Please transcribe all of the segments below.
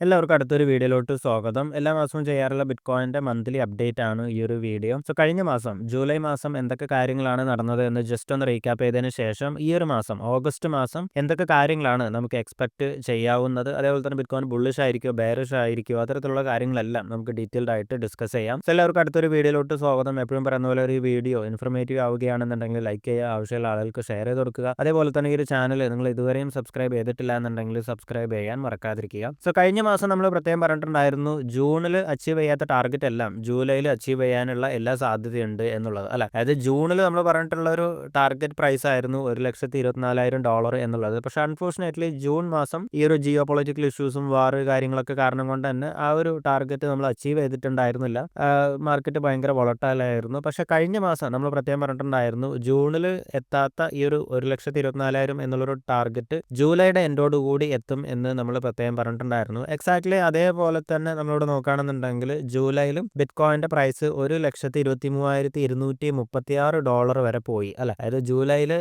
എല്ലാവർക്കും അടുത്തൊരു വീഡിയോയിലോട്ട് സ്വാഗതം. എല്ലാ മാസവും ചെയ്യാറുള്ള ബിറ്റ്കോയിൻ്റെ മന്ത്ലി അപ്ഡേറ്റ് ആണ് ഈ ഒരു വീഡിയോ. കഴിഞ്ഞ മാസം ജൂലൈ മാസം എന്തൊക്കെ കാര്യങ്ങളാണ് നടന്നത് എന്ന് ജസ്റ്റ് ഒന്ന് റീക്യാപ്പ് ചെയ്തതിന് ശേഷം ഈ ഒരു മാസം ഓഗസ്റ്റ് മാസം എന്തൊക്കെ കാര്യങ്ങളാണ് നമുക്ക് എക്സ്പെക്ട് ചെയ്യാവുന്നത്, അതേപോലെ തന്നെ ബിറ്റ്കോയിൻ ബുള്ളിഷ് ആയിരിക്കുമോ ബെയറിഷ് ആയിരിക്കുമോ, അത്തരത്തിലുള്ള കാര്യങ്ങളെല്ലാം നമുക്ക് ഡീറ്റെയിൽഡ് ആയിട്ട് ഡിസ്കസ് ചെയ്യാം. എല്ലാവർക്കും അടുത്തൊരു വീഡിയോയിലോട്ട് സ്വാഗതം. എപ്പോഴും പറയുന്ന പോലെ ഒരു വീഡിയോ ഇൻഫർമേറ്റീവ് ആവുകയാണെന്നുണ്ടെങ്കിൽ ലൈക്ക് ചെയ്യുക, ആവശ്യമുള്ള ആളുകൾക്ക് ഷെയർ ചെയ്ത് കൊടുക്കുക. അതേപോലെ തന്നെ ഈ ഒരു ചാനൽ നിങ്ങൾ ഇതുവരെയും സബ്സ്ക്രൈബ് ചെയ്തിട്ടില്ല എന്നുണ്ടെങ്കിൽ സബ്സ്ക്രൈബ് ചെയ്യാൻ മറക്കാതിരിക്കുക. കഴിഞ്ഞ മാസം നമ്മൾ പ്രത്യേകം പറഞ്ഞിട്ടുണ്ടായിരുന്നു, ജൂണിൽ അച്ചീവ് ചെയ്യാത്ത ടാർഗറ്റ് എല്ലാം ജൂലൈയിൽ അച്ചീവ് ചെയ്യാനുള്ള എല്ലാ സാധ്യതയുണ്ട് എന്നുള്ളത്. അതായത് ജൂണിൽ നമ്മൾ പറഞ്ഞിട്ടുള്ള ഒരു ടാർഗറ്റ് പ്രൈസ് ആയിരുന്നു $1,24,000 എന്നുള്ളത്. പക്ഷെ അൺഫോർച്ചുനേറ്റ്ലി ജൂൺ മാസം ഈ ഒരു ജിയോ പൊളിറ്റിക്കൽ ഇഷ്യൂസും വാർ കാര്യങ്ങളൊക്കെ കാരണം കൊണ്ട് തന്നെ ആ ഒരു ടാർഗറ്റ് നമ്മൾ അച്ചീവ് ചെയ്തിട്ടുണ്ടായിരുന്നില്ല. മാർക്കറ്റ് ഭയങ്കര വോളട്ടൈലായിരുന്നു. പക്ഷെ കഴിഞ്ഞ മാസം നമ്മൾ പ്രത്യേകം പറഞ്ഞിട്ടുണ്ടായിരുന്നു, ജൂണിൽ എത്താത്ത ഈ ഒരു 1,24,000 എന്നുള്ളൊരു ടാർഗറ്റ് ജൂലൈയുടെ എൻഡോടുകൂടി എത്തും എന്ന് നമ്മൾ പ്രത്യേകം പറഞ്ഞിട്ടുണ്ടായിരുന്നു. എക്സാക്ട്ലി അതേപോലെ തന്നെ നമ്മളോട് നോക്കുകയാണെന്നുണ്ടെങ്കിൽ ജൂലൈയിലും ബിറ്റ്കോയിൻ്റെ പ്രൈസ് $1,23,236 വരെ പോയി. അതായത് ജൂലൈയിൽ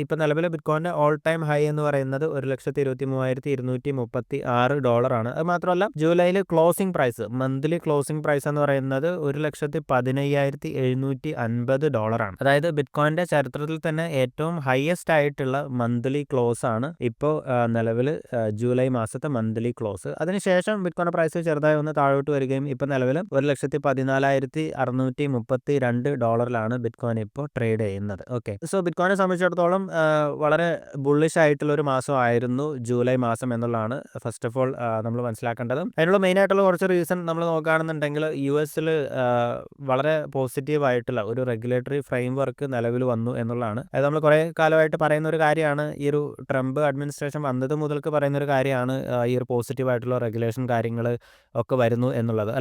ഇപ്പം നിലവിൽ ബിറ്റ്കോയിൻ്റെ ഓൾ ടൈം ഹൈ എന്ന് പറയുന്നത് $1,23,236 ആണ്. അത് മാത്രമല്ല ജൂലൈയിൽ closing price, monthly closing price എന്ന് പറയുന്നത് $1,15,750 ആണ്. അതായത് ബിറ്റ്കോയിൻ്റെ ചരിത്രത്തിൽ തന്നെ ഏറ്റവും ഹയസ്റ്റ് ആയിട്ടുള്ള മന്ത്ലി ക്ലോസ് ആണ് ഇപ്പോൾ നിലവിൽ ജൂലൈ മാസത്തെ മന്ത്ലി ക്ലോസ്. അതിനുശേഷം ബിറ്റ്കോയിൻ പ്രൈസ് ചെറുതായി ഒന്ന് താഴോട്ട് വരികയും ഇപ്പോൾ നിലവിൽ $1,14,632 ബിറ്റ്കോയിൻ ഇപ്പോൾ ട്രേഡ് ചെയ്യുന്നത്. ബിറ്റ്കോയിനെ സംബന്ധിച്ചിടത്തോളം വളരെ ബുള്ളിഷ് ആയിട്ടുള്ള ഒരു മാസമായിരുന്നു ജൂലൈ മാസം എന്നുള്ളതാണ് ഫസ്റ്റ് ഓഫ് ഓൾ നമ്മൾ മനസ്സിലാക്കേണ്ടത്. അതിനുള്ള മെയിൻ ആയിട്ടുള്ള കുറച്ച് റീസൺ നമ്മൾ നോക്കുകയാണെന്നുണ്ടെങ്കിൽ US വളരെ പോസിറ്റീവ് ആയിട്ടുള്ള ഒരു റെഗുലേറ്ററി ഫ്രെയിം വർക്ക് നിലവിൽ വന്നു എന്നുള്ളതാണ്. അത് നമ്മൾ കുറേ കാലമായിട്ട് പറയുന്ന ഒരു കാര്യമാണ്. ഈ ഒരു ട്രംപ് അഡ്മിനിസ്ട്രേഷൻ വന്നത് മുതൽക്ക് പറയുന്ന ഒരു കാര്യമാണ് ഈ ഒരു പോസിറ്റീവ് ആയിട്ടുള്ള റെഗുലേഷൻ കാര്യങ്ങൾ ഒക്കെ വരുന്നു എന്നുള്ളത്.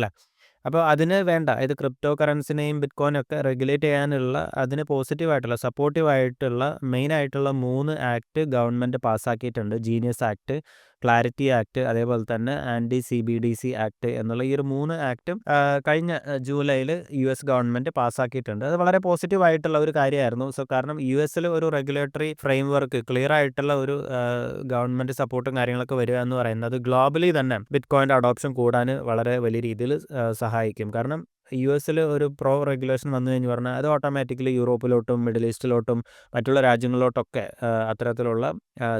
അപ്പോൾ അതിന് വേണ്ട ഇത് ക്രിപ്റ്റോ കറൻസിനെയും ബിറ്റ്കോയിനൊക്കെ റെഗുലേറ്റ് ചെയ്യാനുള്ള അതിന് പോസിറ്റീവായിട്ടുള്ള സപ്പോർട്ടീവായിട്ടുള്ള മെയിനായിട്ടുള്ള 3 ആക്ട് ഗവൺമെൻറ് പാസ്സാക്കിയിട്ടുണ്ട്. ജീനിയസ് ആക്ട്, ക്ലാരിറ്റി ആക്ട്, അതേപോലെ തന്നെ ആൻറ്റി CBDC ആക്ട് എന്നുള്ള ഈ ഒരു 3 ആക്ടും കഴിഞ്ഞ ജൂലൈയിൽ US ഗവൺമെൻറ് പാസ്സാക്കിയിട്ടുണ്ട്. അത് വളരെ പോസിറ്റീവായിട്ടുള്ള ഒരു കാര്യമായിരുന്നു. കാരണം US ഒരു റെഗുലേറ്ററി ഫ്രെയിം വർക്ക് ക്ലിയർ ആയിട്ടുള്ള ഒരു ഗവൺമെൻറ് സപ്പോർട്ടും കാര്യങ്ങളൊക്കെ വരിക എന്ന് പറയുന്നത് ഗ്ലോബലി തന്നെ ബിറ്റ്കോയിൻ്റെ അഡോപ്ഷൻ കൂടാൻ വളരെ വലിയ രീതിയിൽ സഹായിക്കും. കാരണം US ഒരു പ്രോ റെഗുലേഷൻ വന്നു കഴിഞ്ഞ് പറഞ്ഞാൽ അത് ഓട്ടോമാറ്റിക്കലി യൂറോപ്പിലോട്ടും മിഡിൽ ഈസ്റ്റിലോട്ടും മറ്റുള്ള രാജ്യങ്ങളിലോട്ടൊക്കെ അത്തരത്തിലുള്ള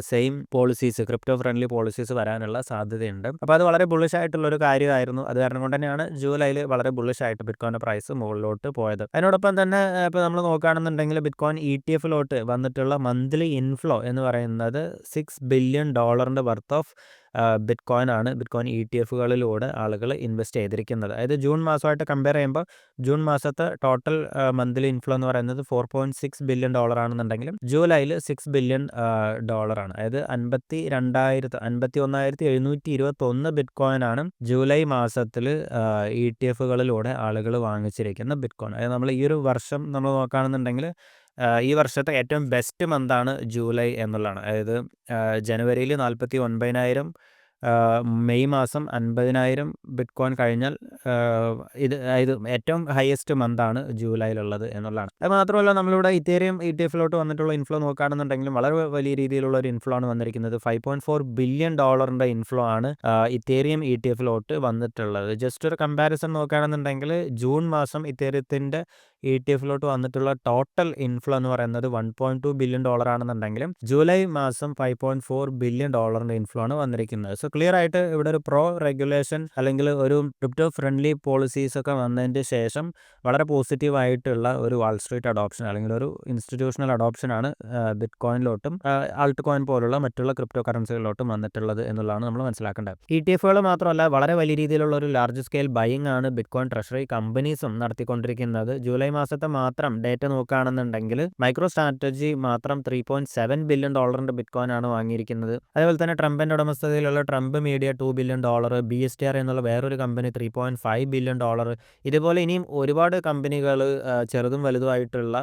same policies, crypto friendly policies വരാനുള്ള സാധ്യതയുണ്ട്. അപ്പോൾ അത് വളരെ ബുള്ളിഷ് ആയിട്ടുള്ളൊരു കാര്യമായിരുന്നു. അത് കാരണം കൊണ്ട് തന്നെയാണ് ജൂലൈയിൽ വളരെ ബുള്ളിഷ് ആയിട്ട് ബിറ്റ്കോയിൻ്റെ പ്രൈസ് മുകളിലോട്ട് പോയത്. അതിനോടൊപ്പം തന്നെ ഇപ്പോൾ നമ്മൾ നോക്കുകയാണെന്നുണ്ടെങ്കിൽ ബിറ്റ്കോയിൻ ETF വന്നിട്ടുള്ള മന്ത്ലി ഇൻഫ്ലോ എന്ന് പറയുന്നത് $6 ബില്യൺ വർത്ത് ഓഫ് ബിറ്റ്കോയിൻ ആണ് ബിറ്റ്കോയിൻ ETF ആളുകൾ ഇൻവെസ്റ്റ് ചെയ്തിരിക്കുന്നത്. അതായത് ജൂൺ മാസമായിട്ട് കമ്പയർ ചെയ്യുമ്പോൾ ജൂൺ മാസത്തെ ടോട്ടൽ മന്ത്ലി ഇൻഫ്ലോ എന്ന് പറയുന്നത് $4.6 ബില്യൺ ആണെന്നുണ്ടെങ്കിലും ജൂലൈയിൽ $6 ബില്യൺ ആണ്. അതായത് 51,721 ബിറ്റ്കോയിൻ ആണ് ജൂലൈ മാസത്തിൽ ETF ആളുകൾ വാങ്ങിച്ചിരിക്കുന്ന ബിറ്റ്കോയിൻ. അതായത് നമ്മൾ ഈ ഒരു വർഷം നമ്മൾ നോക്കുകയാണെന്നുണ്ടെങ്കിൽ ഈ വർഷത്തെ ഏറ്റവും ബെസ്റ്റ് മന്താണ് ജൂലൈ എന്നുള്ളതാണ്. അതായത് ജനുവരിയിൽ 49,000, മെയ് മാസം 50,000 ബിറ്റ്കോയിൻ കഴിഞ്ഞാൽ ഇത് ഏറ്റവും ഹയസ്റ്റ് മന്താണ് ജൂലൈയിലുള്ളത് എന്നുള്ളതാണ്. അത് മാത്രമല്ല നമ്മളിവിടെ ഇത്തേറിയം ETF വന്നിട്ടുള്ള ഇൻഫ്ലോ നോക്കുകയാണെന്നുണ്ടെങ്കിലും വളരെ വലിയ രീതിയിലുള്ള ഒരു ഇൻഫ്ലോ ആണ് വന്നിരിക്കുന്നത്. $5.4 ബില്യൺ ഇൻഫ്ലോ ആണ് ഇത്തേറിയം ETF വന്നിട്ടുള്ളത്. ജസ്റ്റ് ഒരു കമ്പാരിസൺ നോക്കുകയാണെന്നുണ്ടെങ്കിൽ ജൂൺ മാസം ഇത്തേറിയത്തിൻ്റെ ETF വന്നിട്ടുള്ള ടോട്ടൽ ഇൻഫ്ലോ എന്ന് പറയുന്നത് $1.2 ബില്യൺ ആണെന്നുണ്ടെങ്കിലും ജൂലൈ മാസം $5.4 ബില്യൺ ഇൻഫ്ലോ ആണ് വന്നിരിക്കുന്നത്. ക്ലിയർ ആയിട്ട് ഇവിടെ ഒരു പ്രോ റെഗുലേഷൻ അല്ലെങ്കിൽ ഒരു ക്രിപ്റ്റോ ഫ്രണ്ട്ലി പോളിസീസ് ഒക്കെ വന്നതിൻ്റെ ശേഷം വളരെ പോസിറ്റീവ് ആയിട്ടുള്ള ഒരു വാൾ സ്ട്രീറ്റ് അഡോപ്ഷൻ അല്ലെങ്കിൽ ഒരു ഇൻസ്റ്റിറ്റ്യൂഷണൽ അഡോപ്ഷനാണ് ബിറ്റ്കോയിനിലോട്ടും ആൾട്ട് കോയിൻ പോലുള്ള മറ്റുള്ള ക്രിപ്റ്റോ കറൻസികളിലോട്ടും വന്നിട്ടുള്ളത് എന്നുള്ളതാണ് നമ്മൾ മനസ്സിലാക്കേണ്ടത്. ETF മാത്രമല്ല വളരെ വലിയ രീതിയിലുള്ള ഒരു ലാർജ് സ്കെയിൽ ബൈയിങ് ആണ് ബിറ്റ്കോയിൻ ട്രഷറി കമ്പനീസും നടത്തിക്കൊണ്ടിരിക്കുന്നത്. ജൂലൈ മാസത്തെ മാത്രം ഡേറ്റ നോക്കുകയാണെന്നുണ്ടെങ്കിൽ മൈക്രോ സ്ട്രാറ്റജി മാത്രം $3.7 ബില്യൺ ബിറ്റ്കോയിൻ ആണ് വാങ്ങിയിരിക്കുന്നത്. അതേപോലെ തന്നെ ട്രംപിൻ്റെ ഉടമസ്ഥതയിലുള്ള ട്രംപ് മീഡിയ $2 ബില്യൺ, BSTR എന്നുള്ള വേറൊരു കമ്പനി $3.5 ബില്യൺ. ഇതുപോലെ ഇനിയും ഒരുപാട് കമ്പനികൾ ചെറുതും വലുതുമായിട്ടുള്ള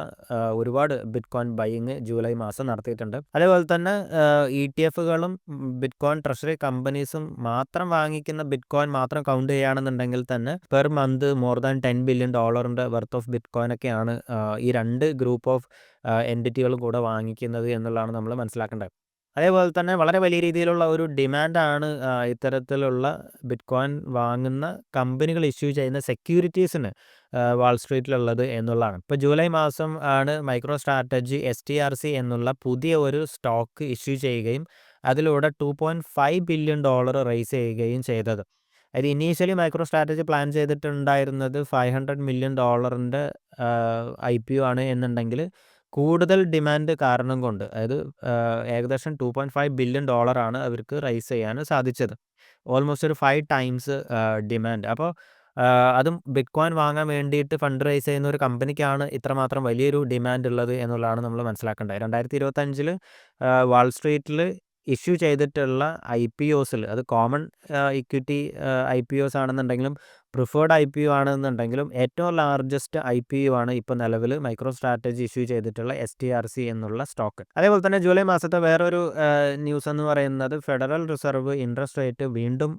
ഒരുപാട് ബിറ്റ്കോയിൻ ബൈയിങ് ജൂലൈ മാസം നടത്തിയിട്ടുണ്ട്. അതേപോലെ തന്നെ ETF ബിറ്റ്കോയിൻ ട്രഷറി കമ്പനീസും മാത്രം വാങ്ങിക്കുന്ന ബിറ്റ്കോയിൻ മാത്രം കൗണ്ട് ചെയ്യുകയാണെന്നുണ്ടെങ്കിൽ തന്നെ per month more than $10 billion worth of bitcoin ഒക്കെയാണ് ഈ രണ്ട് ഗ്രൂപ്പ് ഓഫ് എൻറ്റിറ്റികളും കൂടെ വാങ്ങിക്കുന്നത് എന്നുള്ളതാണ് നമ്മൾ മനസ്സിലാക്കേണ്ടത്. അതേപോലെ തന്നെ വളരെ വലിയ രീതിയിലുള്ള ഒരു ഡിമാൻഡാണ് ഇത്തരത്തിലുള്ള ബിറ്റ്കോയിൻ വാങ്ങുന്ന കമ്പനികൾ ഇഷ്യൂ ചെയ്യുന്ന സെക്യൂരിറ്റീസിന് വാൾ സ്ട്രീറ്റിലുള്ളത് എന്നുള്ളതാണ്. ഇപ്പോൾ ജൂലൈ മാസം ആണ് മൈക്രോ സ്ട്രാറ്റജി STRC എന്നുള്ള പുതിയ ഒരു സ്റ്റോക്ക് ഇഷ്യൂ ചെയ്യുകയും അതിലൂടെ $2.5 ബില്യൺ റേസ് ചെയ്യുകയും ചെയ്തത്. അത് ഇനീഷ്യലി മൈക്രോ സ്ട്രാറ്റജി പ്ലാൻ ചെയ്തിട്ടുണ്ടായിരുന്നത് $500 മില്യൺ IPO ആണ് എന്നുണ്ടെങ്കിൽ കൂടുതൽ ഡിമാൻഡ് കാരണം കൊണ്ട്, അതായത് ഏകദേശം $2.5 ബില്യൺ ആണ് അവർക്ക് റൈസ് ചെയ്യാൻ സാധിച്ചത്. ഓൾമോസ്റ്റ് ഒരു 5 ടൈംസ് ഡിമാൻഡ്. അപ്പോൾ അതും ബിറ്റ്കോയിൻ വാങ്ങാൻ വേണ്ടിയിട്ട് ഫണ്ട് റൈസ് ചെയ്യുന്ന ഒരു കമ്പനിക്കാണ് ഇത്രമാത്രം വലിയൊരു ഡിമാൻഡ് ഉള്ളത് എന്നുള്ളതാണ് നമ്മൾ മനസ്സിലാക്കേണ്ടത്. 2025 വാൾ സ്ട്രീറ്റിൽ ഇഷ്യൂ ചെയ്തിട്ടുള്ള IPOസിൽ, അത് കോമൺ ഇക്വിറ്റി IPOs ആണെന്നുണ്ടെങ്കിലും പ്രിഫേർഡ് IPO ആണെന്നുണ്ടെങ്കിലും ഏറ്റവും ലാർജസ്റ്റ് IPO ആണ് ഇപ്പോൾ നിലവിൽ മൈക്രോ സ്ട്രാറ്റജി ഇഷ്യൂ ചെയ്തിട്ടുള്ള STRC എന്നുള്ള സ്റ്റോക്ക്. അതേപോലെ തന്നെ ജൂലൈ മാസത്തെ വേറൊരു ന്യൂസ് എന്ന് പറയുന്നത് ഫെഡറൽ റിസർവ് ഇൻട്രസ്റ്റ് റേറ്റ് വീണ്ടും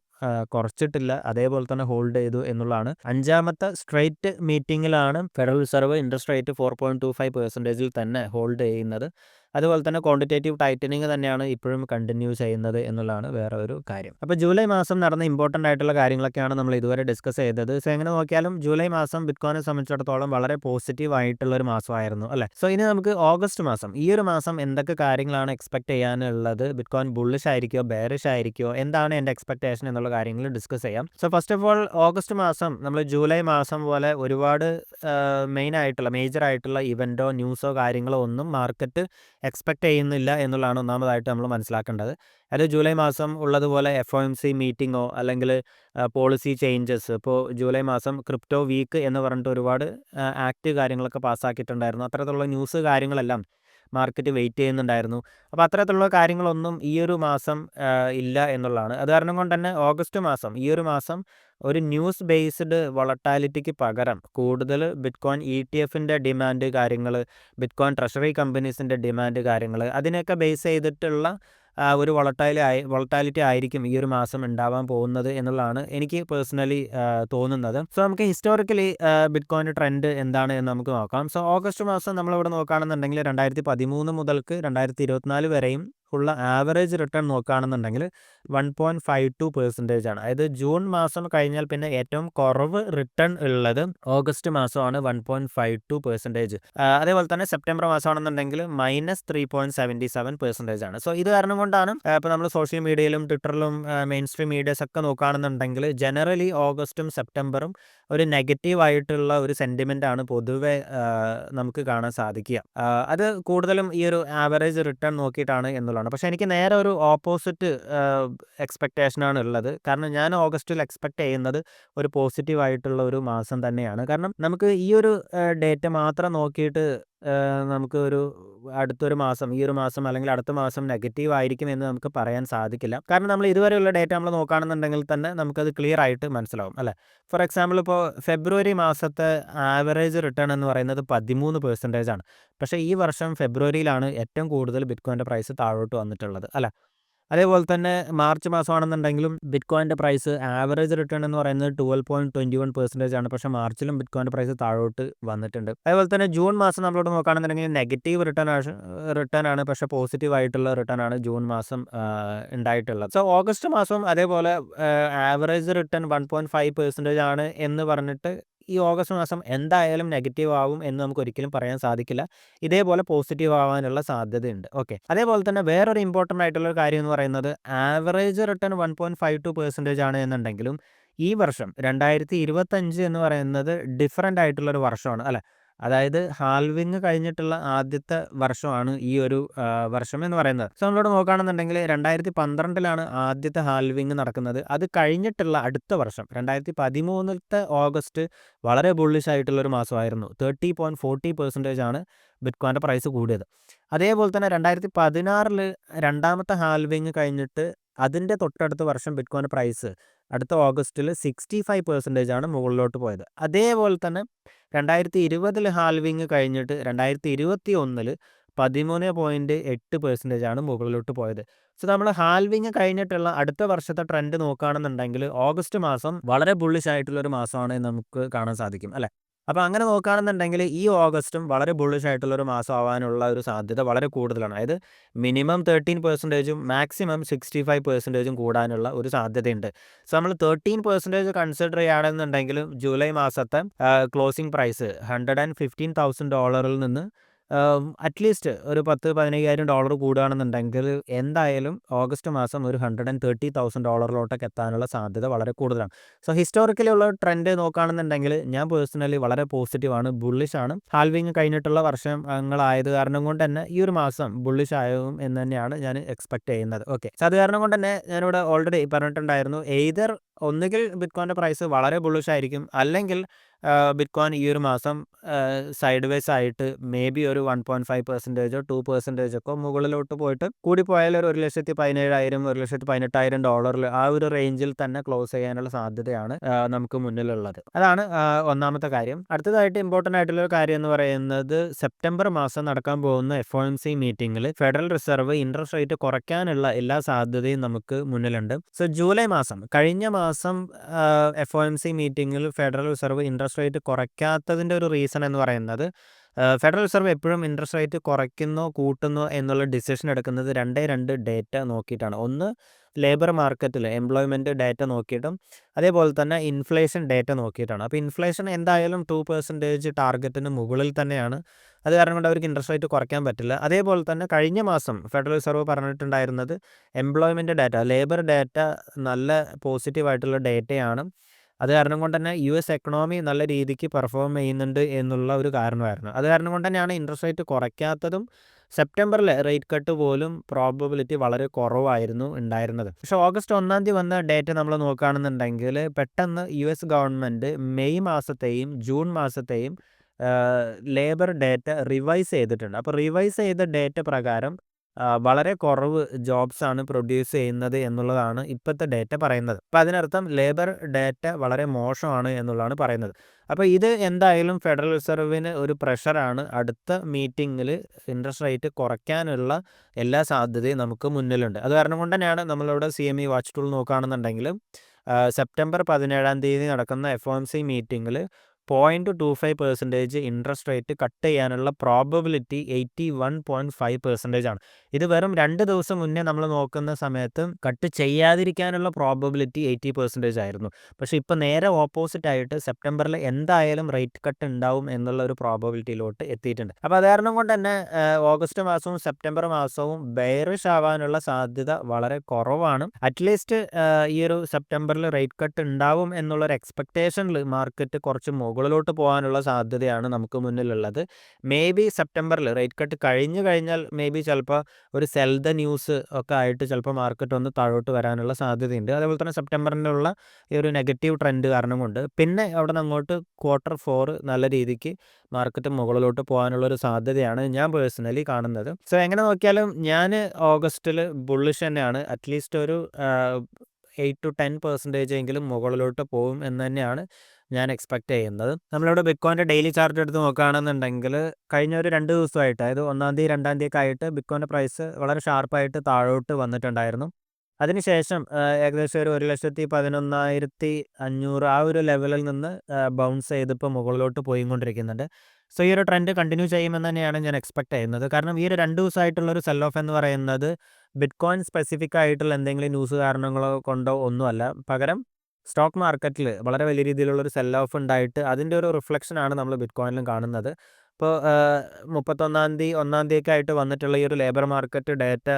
കുറച്ചിട്ടില്ല, അതേപോലെ തന്നെ ഹോൾഡ് ചെയ്തു എന്നുള്ളതാണ്. 5ാമത്തെ സ്ട്രേറ്റ് മീറ്റിങ്ങിലാണ് ഫെഡറൽ റിസർവ് ഇൻട്രസ്റ്റ് റേറ്റ് 4.25% തന്നെ ഹോൾഡ് ചെയ്യുന്നത്. അതുപോലെ തന്നെ ക്വാണ്ടിറ്റേറ്റീവ് ടൈറ്റനിങ് തന്നെയാണ് ഇപ്പോഴും കണ്ടിന്യൂ ചെയ്യുന്നത് എന്നുള്ളതാണ് വേറെ ഒരു കാര്യം. അപ്പോൾ ജൂലൈ മാസം നടന്ന ഇമ്പോർട്ടൻ്റ് ആയിട്ടുള്ള കാര്യങ്ങളൊക്കെയാണ് നമ്മൾ ഇതുവരെ ഡിസ്കസ് ചെയ്തത്. സോ എങ്ങനെ നോക്കിയാലും ജൂലൈ മാസം ബിറ്റ്കോയിനെ സംബന്ധിച്ചിടത്തോളം വളരെ പോസിറ്റീവ് ആയിട്ടുള്ള ഒരു മാസമായിരുന്നു അല്ലേ. സോ ഇനി നമുക്ക് ഓഗസ്റ്റ് മാസം, ഈ ഒരു മാസം എന്തൊക്കെ കാര്യങ്ങളാണ് എക്സ്പെക്ട് ചെയ്യാനുള്ളത്, ബിറ്റ്കോയിൻ ബുള്ളിഷ് ആയിരിക്കുമോ ബെയറിഷ് ആയിരിക്കുമോ, എന്താണ് എൻ്റെ എക്സ്പെക്ടേഷൻ എന്നുള്ള കാര്യങ്ങൾ ഡിസ്കസ് ചെയ്യാം. So first of all August മാസം നമ്മൾ ജൂലൈ മാസം പോലെ ഒരുപാട് മേജർ ആയിട്ടുള്ള ഇവൻറ്റോ ന്യൂസോ കാര്യങ്ങളോ ഒന്നും മാർക്കറ്റ് എക്സ്പെക്ട് ചെയ്യുന്നില്ല എന്നുള്ളതാണ് ഒന്നാമതായിട്ട് നമ്മൾ മനസ്സിലാക്കേണ്ടത്. അത് ജൂലൈ മാസം ഉള്ളതുപോലെ FOMC മീറ്റിങ്ങോ അല്ലെങ്കിൽ പോളിസി ചേഞ്ചസ്, ഇപ്പോൾ ജൂലൈ മാസം ക്രിപ്റ്റോ വീക്ക് എന്ന് പറഞ്ഞിട്ട് ഒരുപാട് ആക്ട് കാര്യങ്ങളൊക്കെ പാസ്സാക്കിയിട്ടുണ്ടായിരുന്നു. അത്തരത്തിലുള്ള ന്യൂസ് കാര്യങ്ങളെല്ലാം മാർക്കറ്റ് വെയിറ്റ് ചെയ്യുന്നുണ്ടായിരുന്നു. അപ്പോൾ അത്തരത്തിലുള്ള കാര്യങ്ങളൊന്നും ഈ ഒരു മാസം ഇല്ല എന്നുള്ളതാണ്. അത് കാരണം കൊണ്ട് തന്നെ ഓഗസ്റ്റ് മാസം, ഈ ഒരു മാസം ഒരു ന്യൂസ് ബേസ്ഡ് വൊളറ്റാലിറ്റിക്ക് പകരം കൂടുതൽ ബിറ്റ്കോയിൻ ETF-ൻ്റെ ഡിമാൻഡ് കാര്യങ്ങൾ, ബിറ്റ്കോയിൻ ട്രഷറി കമ്പനീസിൻ്റെ ഡിമാൻഡ് കാര്യങ്ങൾ, അതിനെയൊക്കെ ബേസ് ചെയ്തിട്ടുള്ള ഒരു വൊളറ്റാലിറ്റി ആയിരിക്കും ഈ ഒരു മാസം ഉണ്ടാവാൻ പോകുന്നത് എന്നുള്ളതാണ് എനിക്ക് പേഴ്സണലി തോന്നുന്നത്. സോ നമുക്ക് ഹിസ്റ്റോറിക്കലി ബിറ്റ്കോയിൻ്റെ ട്രെൻഡ് എന്താണ് എന്ന് നമുക്ക് നോക്കാം. സോ ഓഗസ്റ്റ് മാസം നമ്മളിവിടെ നോക്കുകയാണെന്നുണ്ടെങ്കിൽ 2013 മുതൽക്ക് 2024 വരെയും ഉള്ള ആവറേജ് റിട്ടേൺ നോക്കുകയാണെന്നുണ്ടെങ്കിൽ 1.52% ആണ്. അതായത് ജൂൺ മാസം കഴിഞ്ഞാൽ പിന്നെ ഏറ്റവും കുറവ് റിട്ടേൺ ഉള്ളത് ഓഗസ്റ്റ് മാസമാണ്, 1.52%. അതേപോലെ തന്നെ സെപ്റ്റംബർ മാസമാണെന്നുണ്ടെങ്കിൽ -3.77% ആണ്. സോ ഇത് കാരണം കൊണ്ടാണ് ഇപ്പോൾ നമ്മൾ സോഷ്യൽ മീഡിയയിലും ട്വിറ്ററിലും മെയിൻ സ്ട്രീം മീഡിയസ് ഒക്കെ നോക്കുകയാണെന്നുണ്ടെങ്കിൽ ജനറലി ഓഗസ്റ്റും സെപ്റ്റംബറും ഒരു നെഗറ്റീവ് ആയിട്ടുള്ള ഒരു സെൻറ്റിമെൻ്റ് ആണ് പൊതുവെ നമുക്ക് കാണാൻ സാധിക്കുക. അത് കൂടുതലും ഈ ഒരു ആവറേജ് റിട്ടേൺ നോക്കിയിട്ടാണ് എന്നുള്ളതാണ്. പക്ഷേ എനിക്ക് നേരെ ഒരു ഓപ്പോസിറ്റ് എക്സ്പെക്റ്റേഷനാണ് ഉള്ളത്. കാരണം ഞാൻ ഓഗസ്റ്റിൽ എക്സ്പെക്ട് ചെയ്യുന്നത് ഒരു പോസിറ്റീവ് ആയിട്ടുള്ള ഒരു മാസം തന്നെയാണ്. കാരണം നമുക്ക് ഈ ഒരു ഡേറ്റ മാത്രം നോക്കിയിട്ട് നമുക്ക് ഒരു അടുത്തൊരു മാസം, ഈ ഒരു മാസം അല്ലെങ്കിൽ അടുത്ത മാസം നെഗറ്റീവ് ആയിരിക്കും എന്ന് നമുക്ക് പറയാൻ സാധിക്കില്ല. കാരണം നമ്മൾ ഇതുവരെയുള്ള ഡേറ്റ നമ്മൾ നോക്കുകയാണെന്നുണ്ടെങ്കിൽ തന്നെ നമുക്കത് ക്ലിയർ ആയിട്ട് മനസ്സിലാവും അല്ലേ. ഫോർ എക്സാമ്പിൾ ഇപ്പോൾ ഫെബ്രുവരി മാസത്തെ ആവറേജ് റിട്ടേൺ എന്ന് പറയുന്നത് 13% ആണ്. പക്ഷേ ഈ വർഷം ഫെബ്രുവരിയിലാണ് ഏറ്റവും കൂടുതൽ ബിറ്റ്കോയിൻ്റെ പ്രൈസ് താഴോട്ട് വന്നിട്ടുള്ളത് അല്ലേ. അതേപോലെ തന്നെ മാർച്ച് മാസമാണെന്നുണ്ടെങ്കിലും ബിറ്റ്കോയിൻ്റെ പ്രൈസ് ആവറേജ് റിട്ടേൺ എന്ന് പറയുന്നത് 12.21% ആണ്. പക്ഷേ മാർച്ചിലും ബിറ്റ്കോയിൻ്റെ പ്രൈസ് താഴോട്ട് വന്നിട്ടുണ്ട്. അതേപോലെ തന്നെ ജൂൺ മാസം നമ്മളോട് നോക്കുകയാണെന്നുണ്ടെങ്കിൽ നെഗറ്റീവ് റിട്ടേൺ ആണ്, പക്ഷേ പോസിറ്റീവ് ആയിട്ടുള്ള റിട്ടേൺ ആണ് ജൂൺ മാസം ഉണ്ടായിട്ടുള്ളത്. സോ ഓഗസ്റ്റ് മാസം അതേപോലെ ആവറേജ് റിട്ടേൺ 1.5% ആണ് എന്ന് പറഞ്ഞിട്ട് ഈ ഓഗസ്റ്റ് മാസം എന്തായാലും നെഗറ്റീവ് ആവും എന്ന് നമുക്ക് ഒരിക്കലും പറയാൻ സാധിക്കില്ല. ഇതേപോലെ പോസിറ്റീവ് ആവാനുള്ള സാധ്യതയുണ്ട്. ഓക്കെ, അതേപോലെ തന്നെ വേറൊരു ഇമ്പോർട്ടൻ്റ് ആയിട്ടുള്ള കാര്യം എന്ന് പറയുന്നത് ആവറേജ് റിട്ടേൺ 1.52% ആണ് എന്നുണ്ടെങ്കിലും ഈ വർഷം 2025 എന്ന് പറയുന്നത് ഡിഫറൻ്റ് ആയിട്ടുള്ളൊരു വർഷമാണ് അല്ലേ. അതായത് ഹാൽവിങ് കഴിഞ്ഞിട്ടുള്ള ആദ്യത്തെ വർഷമാണ് ഈ ഒരു വർഷം എന്ന് പറയുന്നത്. സോ നമ്മളോട് നോക്കുകയാണെന്നുണ്ടെങ്കിൽ 2012 ആദ്യത്തെ ഹാൽവിങ് നടക്കുന്നത്. അത് കഴിഞ്ഞിട്ടുള്ള അടുത്ത വർഷം 2013 ഓഗസ്റ്റ് വളരെ ബുള്ളിഷ് ആയിട്ടുള്ളൊരു മാസമായിരുന്നു. 30.40% ആണ് ബിറ്റ്കോയിൻ്റെ പ്രൈസ് കൂടിയത്. അതേപോലെ തന്നെ 2016 രണ്ടാമത്തെ ഹാൽവിങ് കഴിഞ്ഞിട്ട് അതിൻ്റെ തൊട്ടടുത്ത വർഷം ബിറ്റ്കോയിൻ്റെ പ്രൈസ് അടുത്ത ഓഗസ്റ്റിൽ 65% ആണ് മുകളിലോട്ട് പോയത്. അതേപോലെ തന്നെ 2020 ഹാൽവിങ് കഴിഞ്ഞിട്ട് 2021 13.8% ആണ് മുകളിലോട്ട് പോയത്. സോ നമ്മൾ ഹാൽവിങ് കഴിഞ്ഞിട്ടുള്ള അടുത്ത വർഷത്തെ ട്രെൻഡ് നോക്കുകയാണെന്നുണ്ടെങ്കിൽ ഓഗസ്റ്റ് മാസം വളരെ ബുള്ളിഷ് ആയിട്ടുള്ളൊരു മാസമാണ് നമുക്ക് കാണാൻ സാധിക്കും അല്ലേ. അപ്പോൾ അങ്ങനെ നോക്കുകയാണെന്നുണ്ടെങ്കിൽ ഈ ഓഗസ്റ്റും വളരെ ബുള്ളിഷ് ആയിട്ടുള്ളൊരു മാസം ആവാനുള്ള ഒരു സാധ്യത വളരെ കൂടുതലാണ്. അതായത് മിനിമം 13% മാക്സിമം 65% കൂടാനുള്ള ഒരു സാധ്യതയുണ്ട്. സോ നമ്മൾ 13% കൺസിഡർ ചെയ്യുകയാണെന്നുണ്ടെങ്കിലും ജൂലൈ മാസത്തെ ക്ലോസിംഗ് പ്രൈസ് $115,000 നിന്ന് അറ്റ്ലീസ്റ്റ് ഒരു $10,000-15,000 കൂടുകയാണെന്നുണ്ടെങ്കിൽ എന്തായാലും ഓഗസ്റ്റ് മാസം ഒരു $130,000 എത്താനുള്ള സാധ്യത വളരെ കൂടുതലാണ്. സോ ഹിസ്റ്റോറിക്കലി ഉള്ള ട്രെൻഡ് നോക്കുകയാണെന്നുണ്ടെങ്കിൽ ഞാൻ പേഴ്സണലി വളരെ പോസിറ്റീവാണ്, ബുള്ളിഷാണ്. ഹാൽവിങ് കഴിഞ്ഞിട്ടുള്ള വർഷങ്ങളായത് കാരണം കൊണ്ട് തന്നെ ഈ ഒരു മാസം ബുള്ളിഷ് ആകും എന്ന് തന്നെയാണ് ഞാൻ എക്സ്പെക്ട് ചെയ്യുന്നത്. ഓക്കെ, സോ അത് കാരണം കൊണ്ട് തന്നെ ഞാനിവിടെ ഓൾറെഡി പറഞ്ഞിട്ടുണ്ടായിരുന്നു, എയ്തർ ഒന്നുകിൽ ബിറ്റ്കോയിൻ്റെ പ്രൈസ് വളരെ ബുള്ളിഷ് ആയിരിക്കും, അല്ലെങ്കിൽ ബിറ്റ്കോയിൻ ഈ ഒരു മാസം സൈഡ് വേസ് ആയിട്ട് മേ ബി ഒരു 1.5%, 2% ഒക്കെ മുകളിലോട്ട് പോയിട്ട് കൂടിപ്പോയാൽ ഒരു 1,17,000, $1,18,000 ആ ഒരു റേഞ്ചിൽ തന്നെ ക്ലോസ് ചെയ്യാനുള്ള സാധ്യതയാണ് നമുക്ക് മുന്നിലുള്ളത്. അതാണ് ഒന്നാമത്തെ കാര്യം. അടുത്തതായിട്ട് ഇമ്പോർട്ടൻ്റ് ആയിട്ടുള്ള ഒരു കാര്യം എന്ന് പറയുന്നത്, സെപ്റ്റംബർ മാസം നടക്കാൻ പോകുന്ന FOMC മീറ്റിംഗിൽ ഫെഡറൽ റിസർവ് ഇൻട്രസ്റ്റ് റേറ്റ് കുറയ്ക്കാനുള്ള എല്ലാ സാധ്യതയും നമുക്ക് മുന്നിലുണ്ട്. സോ ജൂലൈ മാസം, കഴിഞ്ഞ മാസം FOMC മീറ്റിംഗിൽ ഫെഡറൽ റിസർവ് ഇൻട്രസ്റ്റ് റേറ്റ് കുറയ്ക്കാത്തതിൻ്റെ ഒരു റീസൺ എന്ന് പറയുന്നത്, ഫെഡറൽ റിസർവ് എപ്പോഴും ഇൻട്രസ്റ്റ് റേറ്റ് കുറയ്ക്കുന്നോ കൂട്ടുന്നോ എന്നുള്ള ഡിസിഷൻ എടുക്കുന്നത് രണ്ട് ഡേറ്റ നോക്കിയിട്ടാണ്. ഒന്ന് ലേബർ മാർക്കറ്റിൽ എംപ്ലോയ്മെൻറ്റ് ഡേറ്റ നോക്കിയിട്ടും അതേപോലെ തന്നെ ഇൻഫ്ലേഷൻ ഡേറ്റ നോക്കിയിട്ടാണ്. അപ്പോൾ ഇൻഫ്ലേഷൻ എന്തായാലും 2% ടാർഗറ്റിന് മുകളിൽ തന്നെയാണ്. അത് കാരണം കൊണ്ട് അവർക്ക് ഇൻട്രസ്റ്റ് റേറ്റ് കുറയ്ക്കാൻ പറ്റില്ല. അതേപോലെ തന്നെ കഴിഞ്ഞ മാസം ഫെഡറൽ റിസർവ് പറഞ്ഞിട്ടുണ്ടായിരുന്നത് എംപ്ലോയ്മെൻറ്റ് ഡേറ്റ, ലേബർ ഡേറ്റ നല്ല പോസിറ്റീവായിട്ടുള്ള ഡേറ്റയാണ്. അത് കാരണം കൊണ്ട് തന്നെ US എക്കണോമി നല്ല രീതിക്ക് പെർഫോം ചെയ്യുന്നുണ്ട് എന്നുള്ള ഒരു കാരണമായിരുന്നു. അത് കാരണം കൊണ്ട് തന്നെയാണ് ഇൻട്രസ്റ്റ് റേറ്റ് കുറയ്ക്കാത്തതും. സെപ്റ്റംബറിൽ റേറ്റ് കട്ട് പോലും പ്രോബബിലിറ്റി വളരെ കുറവായിരുന്നു ഉണ്ടായിരുന്നത്. പക്ഷേ ഓഗസ്റ്റ് 1 വന്ന ഡേറ്റ നമ്മൾ നോക്കുകയാണെന്നുണ്ടെങ്കിൽ പെട്ടെന്ന് US ഗവൺമെൻറ് മെയ് മാസത്തെയും ജൂൺ മാസത്തെയും ലേബർ ഡേറ്റ റിവൈസ് ചെയ്തിട്ടുണ്ട്. അപ്പോൾ റിവൈസ് ചെയ്ത ഡേറ്റ പ്രകാരം വളരെ കുറവ് ജോബ്സാണ് പ്രൊഡ്യൂസ് ചെയ്യുന്നത് എന്നുള്ളതാണ് ഇപ്പോഴത്തെ ഡേറ്റ പറയുന്നത്. അപ്പോൾ അതിനർത്ഥം ലേബർ ഡേറ്റ വളരെ മോശമാണ് എന്നുള്ളതാണ് പറയുന്നത്. അപ്പോൾ ഇത് എന്തായാലും ഫെഡറൽ റിസർവിന് ഒരു പ്രഷറാണ്. അടുത്ത മീറ്റിങ്ങിൽ ഇൻട്രസ്റ്റ് റേറ്റ് കുറയ്ക്കാനുള്ള എല്ലാ സാധ്യതയും നമുക്ക് മുന്നിലുണ്ട്. അത് കാരണം കൊണ്ട് തന്നെയാണ് നമ്മളിവിടെ CME വാച്ച് ടൂൾ നോക്കുകയാണെന്നുണ്ടെങ്കിൽ സെപ്റ്റംബർ 17 നടക്കുന്ന FOMC മീറ്റിങ്ങിൽ 0.25% ഇൻട്രസ്റ്റ് റേറ്റ് കട്ട് ചെയ്യാനുള്ള പ്രോബബിലിറ്റി 81.5% ആണ്. ഇത് വെറും 2 ദിവസം മുന്നേ നമ്മൾ നോക്കുന്ന സമയത്ത് കട്ട് ചെയ്യാതിരിക്കാനുള്ള പ്രോബബിലിറ്റി 80% ആയിരുന്നു. പക്ഷേ ഇപ്പോൾ നേരെ ഓപ്പോസിറ്റ് ആയിട്ട് സെപ്റ്റംബറിൽ എന്തായാലും റേറ്റ് കട്ട് ഉണ്ടാവും എന്നുള്ള ഒരു പ്രോബബിലിറ്റിയിലോട്ട് എത്തിയിട്ടുണ്ട്. അപ്പോൾ അത് കാരണം കൊണ്ട് തന്നെ ഓഗസ്റ്റ് മാസവും സെപ്റ്റംബർ മാസവും ബെയറിഷ് ആവാനുള്ള സാധ്യത വളരെ കുറവാണ്. അറ്റ്ലീസ്റ്റ് ഈ ഒരു സെപ്റ്റംബറിൽ റേറ്റ് കട്ട് ഉണ്ടാവും എന്നുള്ളൊരു എക്സ്പെക്റ്റേഷനിൽ മാർക്കറ്റ് കുറച്ച് മുകളിലോട്ട് പോകാനുള്ള സാധ്യതയാണ് നമുക്ക് മുന്നിലുള്ളത്. മേ ബി സെപ്റ്റംബറിൽ റേറ്റ് കട്ട് കഴിഞ്ഞാൽ മേ ബി ചിലപ്പോൾ ഒരു സെൽ ദ ന്യൂസ് ഒക്കെ ആയിട്ട് ചിലപ്പോൾ മാർക്കറ്റ് ഒന്ന് താഴോട്ട് വരാനുള്ള സാധ്യതയുണ്ട്. അതേപോലെ തന്നെ സെപ്റ്റംബറിലുള്ള ഈ ഒരു നെഗറ്റീവ് ട്രെൻഡ് കാരണം കൊണ്ട് പിന്നെ അവിടെ നിന്ന് അങ്ങോട്ട് Q4 നല്ല രീതിക്ക് മാർക്കറ്റ് മുകളിലോട്ട് പോകാനുള്ളൊരു സാധ്യതയാണ് ഞാൻ പേഴ്സണലി കാണുന്നത്. സോ എങ്ങനെ നോക്കിയാലും ഞാൻ ഓഗസ്റ്റിൽ ബുള്ളിഷ് തന്നെയാണ്. അറ്റ്ലീസ്റ്റ് ഒരു 8-10% എങ്കിലും മുകളിലോട്ട് പോകും എന്ന് തന്നെയാണ് ഞാൻ എക്സ്പെക്റ്റ് ചെയ്യുന്നത്. നമ്മളിവിടെ ബിറ്റ്കോയിൻ്റെ ഡെയിലി ചാർട്ട് എടുത്ത് നോക്കുകയാണെന്നുണ്ടെങ്കിൽ കഴിഞ്ഞ ഒരു 2 ദിവസമായിട്ട്, അതായത് 1 തീയതി 2 തീയതി ഒക്കെ ആയിട്ട് ബിറ്റ്കോയിൻ്റെ പ്രൈസ് വളരെ ഷാർപ്പായിട്ട് താഴോട്ട് വന്നിട്ടുണ്ടായിരുന്നു. അതിനുശേഷം ഏകദേശം ഒരു 1,11,500 ആ ഒരു ലെവലിൽ നിന്ന് ബൗൺസ് ചെയ്ത് ഇപ്പോൾ മുകളിലോട്ട് പോയിക്കൊണ്ടിരിക്കുന്നുണ്ട്. സോ ഈ ഒരു ട്രെൻഡ് കണ്ടിന്യൂ ചെയ്യുമെന്ന് തന്നെയാണ് ഞാൻ എക്സ്പെക്റ്റ് ചെയ്യുന്നത്. കാരണം ഈ ഒരു 2 ദിവസമായിട്ടുള്ളൊരു സെൽ ഓഫ് എന്ന് പറയുന്നത് ബിറ്റ്കോയിൻ സ്പെസിഫിക് ആയിട്ടുള്ള എന്തെങ്കിലും ന്യൂസ് കാരണങ്ങളോ കൊണ്ടോ ഒന്നുമല്ല. പകരം സ്റ്റോക്ക് മാർക്കറ്റിൽ വളരെ വലിയ രീതിയിലുള്ളൊരു സെൽ ഓഫ് ഉണ്ടായിട്ട് അതിൻ്റെ ഒരു റിഫ്ലക്ഷനാണ് നമ്മൾ ബിറ്റ്കോയിനിലും കാണുന്നത്. ഇപ്പോൾ 31 ഒക്കെ ആയിട്ട് വന്നിട്ടുള്ള ഈ ഒരു ലേബർ മാർക്കറ്റ് ഡേറ്റ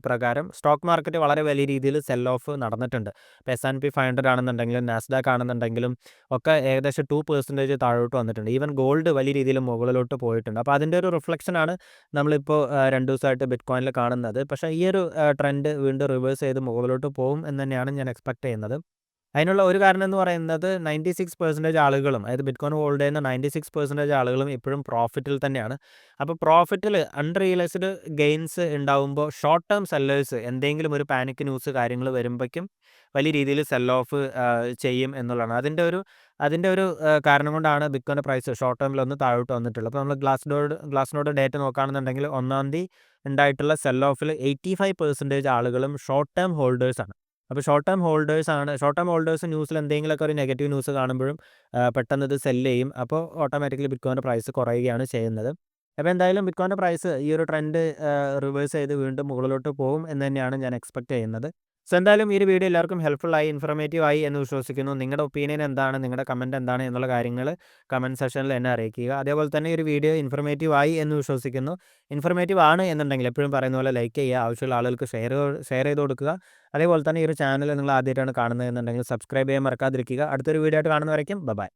പ്രകാരം സ്റ്റോക്ക് മാർക്കറ്റ് വളരെ വലിയ രീതിയിൽ സെൽ ഓഫ് നടന്നിട്ടുണ്ട്. ഇപ്പോൾ S&P 500 ആണെന്നുണ്ടെങ്കിലും നാസ്ഡാക്ക് ആണെന്നുണ്ടെങ്കിലും ഒക്കെ ഏകദേശം 2% താഴോട്ട് വന്നിട്ടുണ്ട്. ഈവൻ ഗോൾഡ് വലിയ രീതിയിൽ മുകളിലോട്ട് പോയിട്ടുണ്ട്. അപ്പോൾ അതിൻ്റെ ഒരു റിഫ്ലക്ഷനാണ് നമ്മളിപ്പോൾ 2 ദിവസമായിട്ട് ബിറ്റ്കോയിനിൽ കാണുന്നത്. പക്ഷേ ഈ ഒരു ട്രെൻഡ് വീണ്ടും റിവേഴ്സ് ചെയ്ത് മുകളിലോട്ട് പോകും എന്ന് തന്നെയാണ് ഞാൻ എക്സ്പെക്റ്റ് ചെയ്യുന്നത്. അതിനുള്ള ഒരു കാരണം എന്ന് പറയുന്നത് 96% ആളുകളും, അതായത് ബിറ്റ്കോയിൻ ഹോൾഡ് ചെയ്യുന്ന 96% ആളുകളും ഇപ്പോഴും പ്രോഫിറ്റിൽ തന്നെയാണ്. അപ്പോൾ പ്രോഫിറ്റിൽ അൺറിയലൈസ്ഡ് ഗെയിൻസ് ഉണ്ടാകുമ്പോൾ ഷോർട്ട് ടേം സെല്ലേഴ്സ് എന്തെങ്കിലും ഒരു പാനിക് ന്യൂസ് കാര്യങ്ങൾ വരുമ്പോഴേക്കും വലിയ രീതിയിൽ സെൽ ഓഫ് ചെയ്യും എന്നുള്ളതാണ്. അതിൻ്റെ ഒരു കാരണം കൊണ്ടാണ് ബിറ്റ്കോയിൻ്റെ പ്രൈസ് ഷോർട്ട് ടേമിൽ ഒന്ന് താഴോട്ട് വന്നിട്ടുള്ളത്. അപ്പോൾ നമ്മൾ ഗ്ലാസ്നോഡ് ഡേറ്റ നോക്കുകയാണെന്നുണ്ടെങ്കിൽ 1 തീയതി ഉണ്ടായിട്ടുള്ള സെൽ ഓഫിൽ 85% ആളുകളും ഷോർട്ട് ടേം ഹോൾഡേഴ്സാണ്. അപ്പോൾ ഷോർട്ട് ടേം ഹോൾഡേഴ്സ് ന്യൂസിൽ എന്തെങ്കിലുമൊക്കെ ഒരു നെഗറ്റീവ് ന്യൂസ് കാണുമ്പോഴും പെട്ടെന്ന് ഇത് സെല്ല് ചെയ്യും. അപ്പോൾ ഓട്ടോമാറ്റിക്കലി ബിറ്റ്കോയിൻ്റെ പ്രൈസ് കുറയുകയാണ് ചെയ്യുന്നത്. അപ്പോൾ എന്തായാലും ബിറ്റ്കോയിൻ്റെ പ്രൈസ് ഈ ഒരു ട്രെൻഡ് റിവേഴ്സ് ചെയ്ത് വീണ്ടും മുകളിലോട്ട് പോകും എന്ന് തന്നെയാണ് ഞാൻ എക്സ്പെക്റ്റ് ചെയ്യുന്നത്. സോ എന്തായാലും ഈ ഒരു വീഡിയോ എല്ലാവർക്കും ഹെൽപ്ഫുള്ളായി ഇൻഫോർമേറ്റീവ് എന്ന് വിശ്വസിക്കുന്നു. നിങ്ങളുടെ ഒപ്പീനിയൻ എന്താണ്, നിങ്ങളുടെ കമൻറ്റ് എന്താണ് എന്നുള്ള കാര്യങ്ങൾ കമൻറ്റ് സെക്ഷനിൽ എന്നെ അറിയിക്കുക. അതേപോലെ തന്നെ ഈ ഒരു വീഡിയോ ഇൻഫോർമേറ്റീവ് എന്ന് വിശ്വസിക്കുന്നു. ഇൻഫോർമേറ്റീവ് ആണ് എന്നുണ്ടെങ്കിൽ എപ്പോഴും പറയുന്ന പോലെ ലൈക്ക് ചെയ്യുക, ആവശ്യമുള്ള ആളുകൾക്ക് ഷെയർ ചെയ്ത് കൊടുക്കുക. അതേപോലെ തന്നെ ഈ ഒരു ചാനൽ നിങ്ങൾ ആദ്യമായിട്ടാണ് കാണുന്നത് എന്നുണ്ടെങ്കിൽ സബ്സ്ക്രൈബ് ചെയ്യാൻ മറക്കാതിരിക്കുക. അടുത്തൊരു വീഡിയോ ആയിട്ട് കാണുന്നവരേക്കും ബൈ.